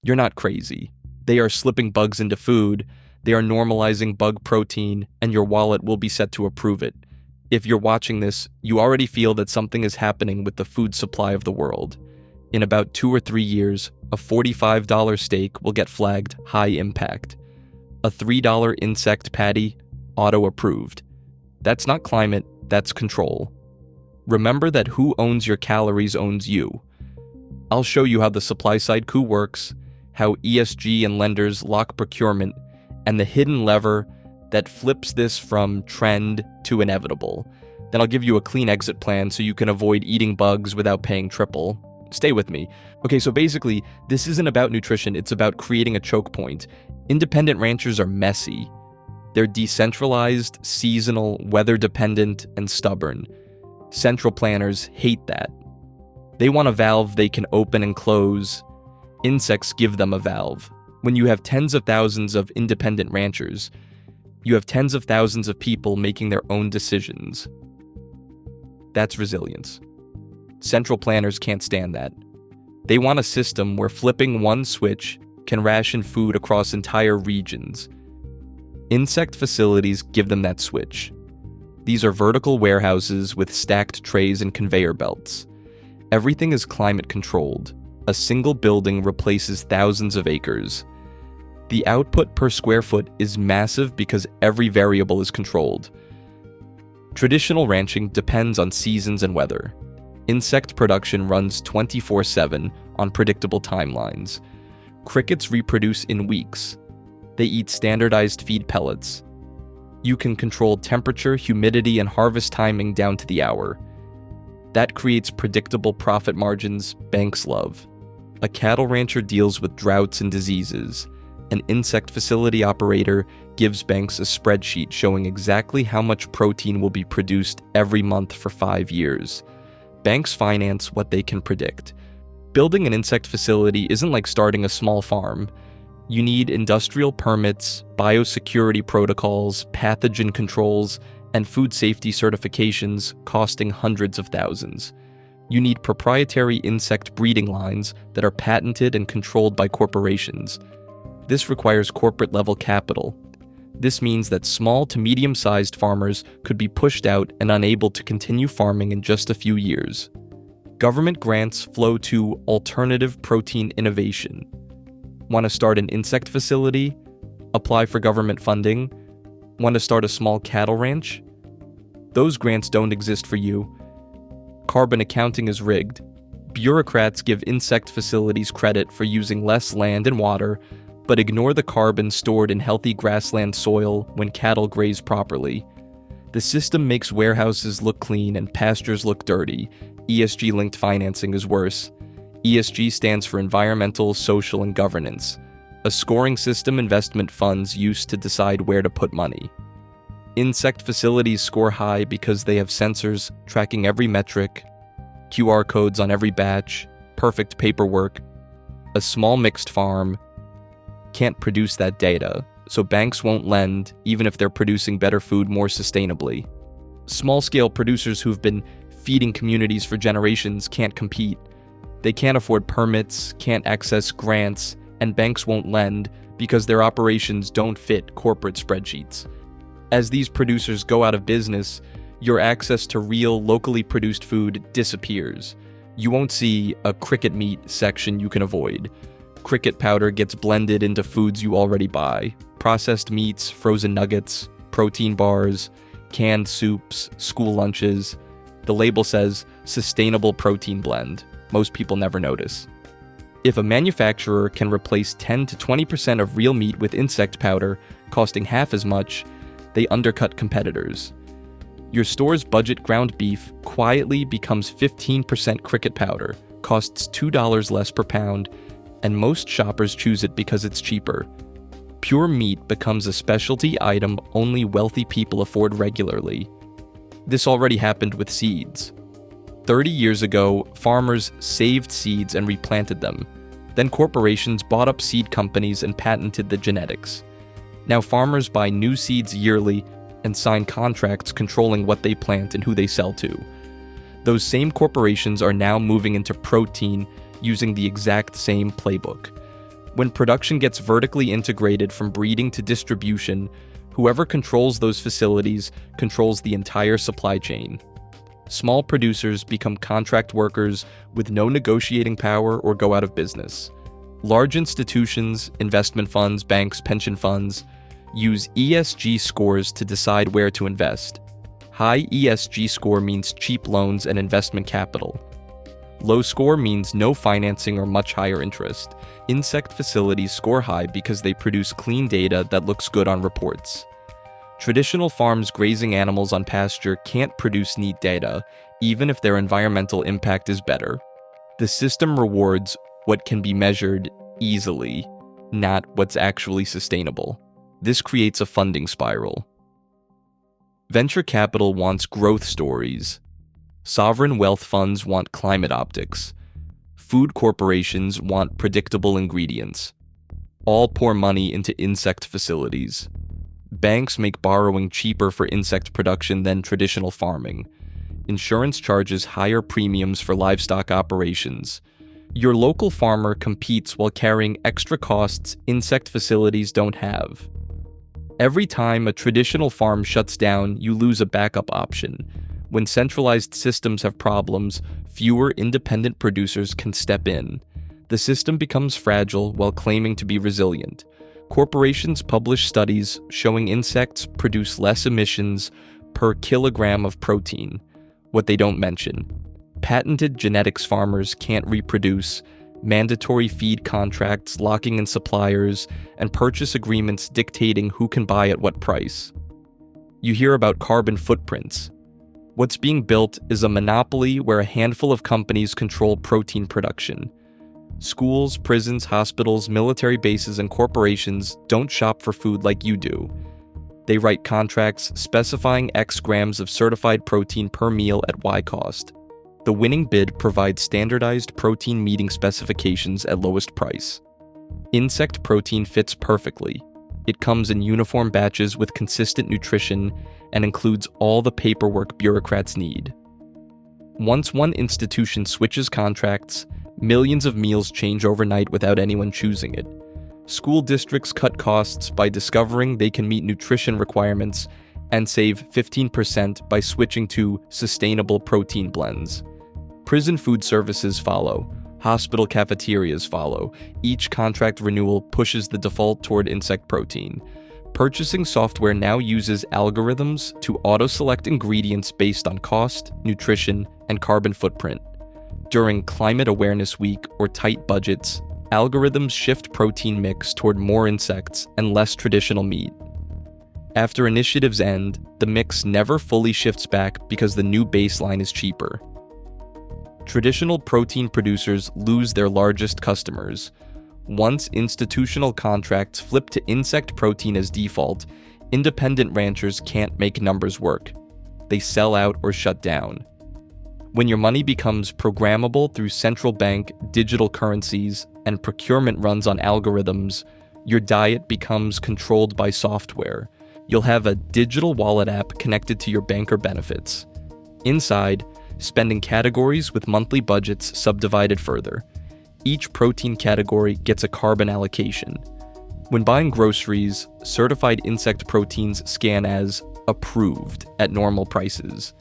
You're not crazy. They are slipping bugs into food, they are normalizing bug protein, and your wallet will be set to approve it. If you're watching this, you already feel that something is happening with the food supply of the world. In about 2 or 3 years, a $45 steak will get flagged high impact. A $3 insect patty, auto-approved. That's not climate, that's control. Remember that who owns your calories owns you. I'll show you how the supply-side coup works, how ESG and lenders lock procurement, and the hidden lever that flips this from trend to inevitable. Then I'll give you a clean exit plan so you can avoid eating bugs without paying triple. Stay with me. Okay, so basically, this isn't about nutrition, it's about creating a choke point. Independent ranchers are messy. They're decentralized, seasonal, weather-dependent, and stubborn. Central planners hate that. They want a valve they can open and close. Insects give them a valve. When you have tens of thousands of independent ranchers, you have tens of thousands of people making their own decisions. That's resilience. Central planners can't stand that. They want a system where flipping one switch can ration food across entire regions. Insect facilities give them that switch. These are vertical warehouses with stacked trays and conveyor belts. Everything is climate controlled. A single building replaces thousands of acres. The output per square foot is massive because every variable is controlled. Traditional ranching depends on seasons and weather. Insect production runs 24/7 on predictable timelines. Crickets reproduce in weeks. They eat standardized feed pellets. You can control temperature, humidity, and harvest timing down to the hour. That creates predictable profit margins banks love. A cattle rancher deals with droughts and diseases. An insect facility operator gives banks a spreadsheet showing exactly how much protein will be produced every month for 5 years. Banks finance what they can predict. Building an insect facility isn't like starting a small farm. You need industrial permits, biosecurity protocols, pathogen controls, and food safety certifications costing hundreds of thousands. You need proprietary insect breeding lines that are patented and controlled by corporations. This requires corporate-level capital. This means that small to medium-sized farmers could be pushed out and unable to continue farming in just a few years. Government grants flow to alternative protein innovation. Want to start an insect facility? Apply for government funding? Want to start a small cattle ranch? Those grants don't exist for you. Carbon accounting is rigged. Bureaucrats give insect facilities credit for using less land and water, but ignore the carbon stored in healthy grassland soil when cattle graze properly. The system makes warehouses look clean and pastures look dirty. ESG-linked financing is worse. ESG stands for environmental, social, and governance, a scoring system investment funds use to decide where to put money. Insect facilities score high because they have sensors tracking every metric, QR codes on every batch, perfect paperwork. A small mixed farm can't produce that data, so banks won't lend even if they're producing better food more sustainably. Small-scale producers who've been feeding communities for generations can't compete. They can't afford permits, can't access grants, and banks won't lend because their operations don't fit corporate spreadsheets. As these producers go out of business, your access to real, locally produced food disappears. You won't see a cricket meat section you can avoid. Cricket powder gets blended into foods you already buy. Processed meats, frozen nuggets, protein bars, canned soups, school lunches. The label says, sustainable protein blend. Most people never notice. If a manufacturer can replace 10 to 20% of real meat with insect powder, costing half as much, they undercut competitors. Your store's budget ground beef quietly becomes 15% cricket powder, costs $2 less per pound, and most shoppers choose it because it's cheaper. Pure meat becomes a specialty item only wealthy people afford regularly. This already happened with seeds. 30 years ago, farmers saved seeds and replanted them. Then corporations bought up seed companies and patented the genetics. Now farmers buy new seeds yearly and sign contracts controlling what they plant and who they sell to. Those same corporations are now moving into protein using the exact same playbook. When production gets vertically integrated from breeding to distribution, whoever controls those facilities controls the entire supply chain. Small producers become contract workers with no negotiating power or go out of business. Large institutions, investment funds, banks, pension funds, use ESG scores to decide where to invest. High ESG score means cheap loans and investment capital. Low score means no financing or much higher interest. Insect facilities score high because they produce clean data that looks good on reports. Traditional farms grazing animals on pasture can't produce neat data, even if their environmental impact is better. The system rewards what can be measured easily, not what's actually sustainable. This creates a funding spiral. Venture capital wants growth stories. Sovereign wealth funds want climate optics. Food corporations want predictable ingredients. All pour money into insect facilities. Banks make borrowing cheaper for insect production than traditional farming. Insurance charges higher premiums for livestock operations. Your local farmer competes while carrying extra costs insect facilities don't have. Every time a traditional farm shuts down, you lose a backup option. When centralized systems have problems, fewer independent producers can step in. The system becomes fragile while claiming to be resilient. Corporations publish studies showing insects produce less emissions per kilogram of protein. What they don't mention: patented genetics farmers can't reproduce, mandatory feed contracts locking in suppliers, and purchase agreements dictating who can buy at what price. You hear about carbon footprints. What's being built is a monopoly where a handful of companies control protein production. Schools, prisons, hospitals, military bases, and corporations don't shop for food like you do. They write contracts specifying X grams of certified protein per meal at Y cost. The winning bid provides standardized protein meeting specifications at lowest price. Insect protein fits perfectly. It comes in uniform batches with consistent nutrition and includes all the paperwork bureaucrats need. Once one institution switches contracts, millions of meals change overnight without anyone choosing it. School districts cut costs by discovering they can meet nutrition requirements and save 15% by switching to sustainable protein blends. Prison food services follow. Hospital cafeterias follow. Each contract renewal pushes the default toward insect protein. Purchasing software now uses algorithms to auto-select ingredients based on cost, nutrition, and carbon footprint. During Climate Awareness Week or tight budgets, algorithms shift protein mix toward more insects and less traditional meat. After initiatives end, the mix never fully shifts back because the new baseline is cheaper. Traditional protein producers lose their largest customers. Once institutional contracts flip to insect protein as default, independent ranchers can't make numbers work. They sell out or shut down. When your money becomes programmable through central bank, digital currencies, and procurement runs on algorithms, your diet becomes controlled by software. You'll have a digital wallet app connected to your bank or benefits. Inside, spending categories with monthly budgets subdivided further. Each protein category gets a carbon allocation. When buying groceries, certified insect proteins scan as approved at normal prices.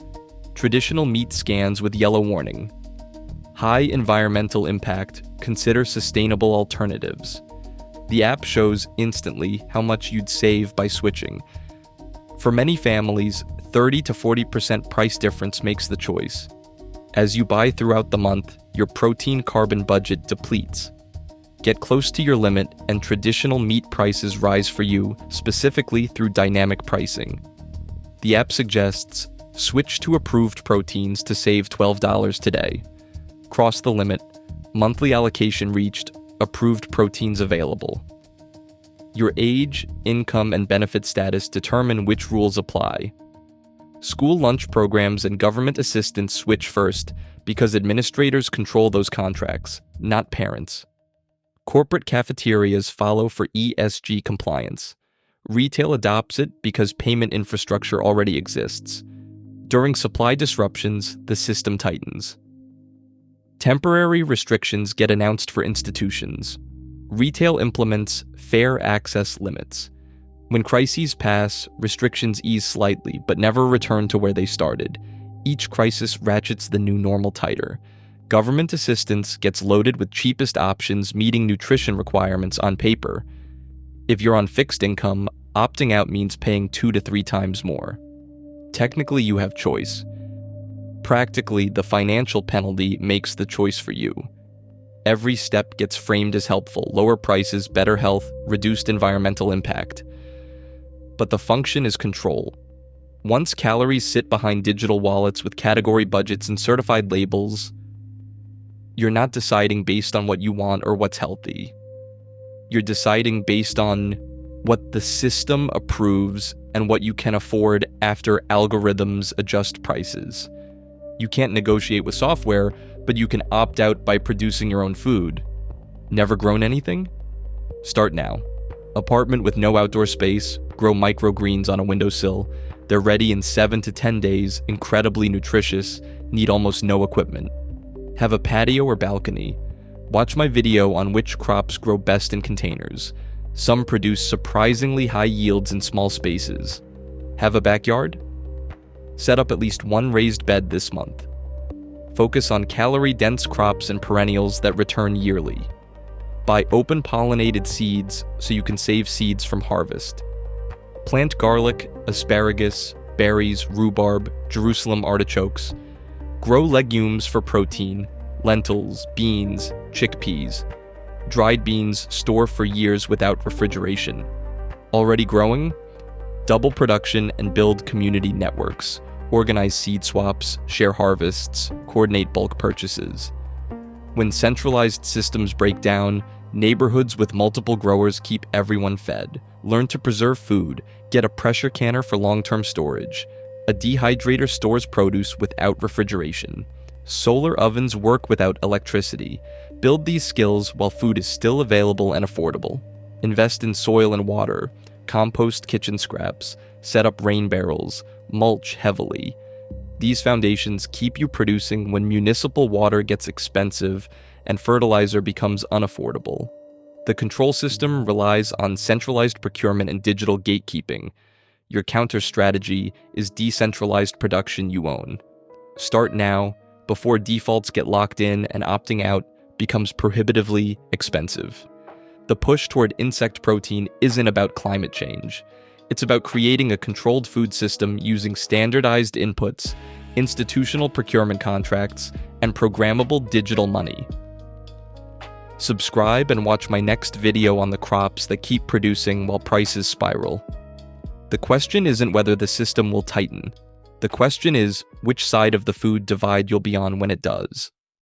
Traditional meat scans with yellow warning. High environmental impact, consider sustainable alternatives. The app shows instantly how much you'd save by switching. For many families, 30 to 40% price difference makes the choice. As you buy throughout the month, your protein carbon budget depletes. Get close to your limit and traditional meat prices rise for you, specifically through dynamic pricing. The app suggests switch to approved proteins to save $12 today. Cross the limit, monthly allocation reached, approved proteins available. Your age, income, and benefit status determine which rules apply. School lunch programs and government assistance switch first because administrators control those contracts, not parents. Corporate cafeterias follow for ESG compliance. Retail adopts it because payment infrastructure already exists. During supply disruptions, the system tightens. Temporary restrictions get announced for institutions. Retail implements fair access limits. When crises pass, restrictions ease slightly, but never return to where they started. Each crisis ratchets the new normal tighter. Government assistance gets loaded with cheapest options meeting nutrition requirements on paper. If you're on fixed income, opting out means paying 2 to 3 times more. Technically, you have choice. Practically, the financial penalty makes the choice for you. Every step gets framed as helpful: lower prices, better health, reduced environmental impact. But the function is control. Once calories sit behind digital wallets with category budgets and certified labels, you're not deciding based on what you want or what's healthy. You're deciding based on what the system approves and what you can afford after algorithms adjust prices. You can't negotiate with software, but you can opt out by producing your own food. Never grown anything? Start now. Apartment with no outdoor space, grow microgreens on a windowsill. They're ready in 7 to 10 days, incredibly nutritious, need almost no equipment. Have a patio or balcony. Watch my video on which crops grow best in containers. Some produce surprisingly high yields in small spaces. Have a backyard? Set up at least one raised bed this month. Focus on calorie-dense crops and perennials that return yearly. Buy open-pollinated seeds so you can save seeds from harvest. Plant garlic, asparagus, berries, rhubarb, Jerusalem artichokes. Grow legumes for protein, lentils, beans, chickpeas. Dried beans store for years without refrigeration. Already growing? Double production and build community networks. Organize seed swaps, share harvests, coordinate bulk purchases. When centralized systems break down, neighborhoods with multiple growers keep everyone fed. Learn to preserve food. Get a pressure canner for long-term storage. A dehydrator stores produce without refrigeration. Solar ovens work without electricity. Build these skills while food is still available and affordable. Invest in soil and water. Compost kitchen scraps. Set up rain barrels. Mulch heavily. These foundations keep you producing when municipal water gets expensive and fertilizer becomes unaffordable. The control system relies on centralized procurement and digital gatekeeping. Your counter strategy is decentralized production you own. Start now, before defaults get locked in and opting out becomes prohibitively expensive. The push toward insect protein isn't about climate change. It's about creating a controlled food system using standardized inputs, institutional procurement contracts, and programmable digital money. Subscribe and watch my next video on the crops that keep producing while prices spiral. The question isn't whether the system will tighten. The question is which side of the food divide you'll be on when it does.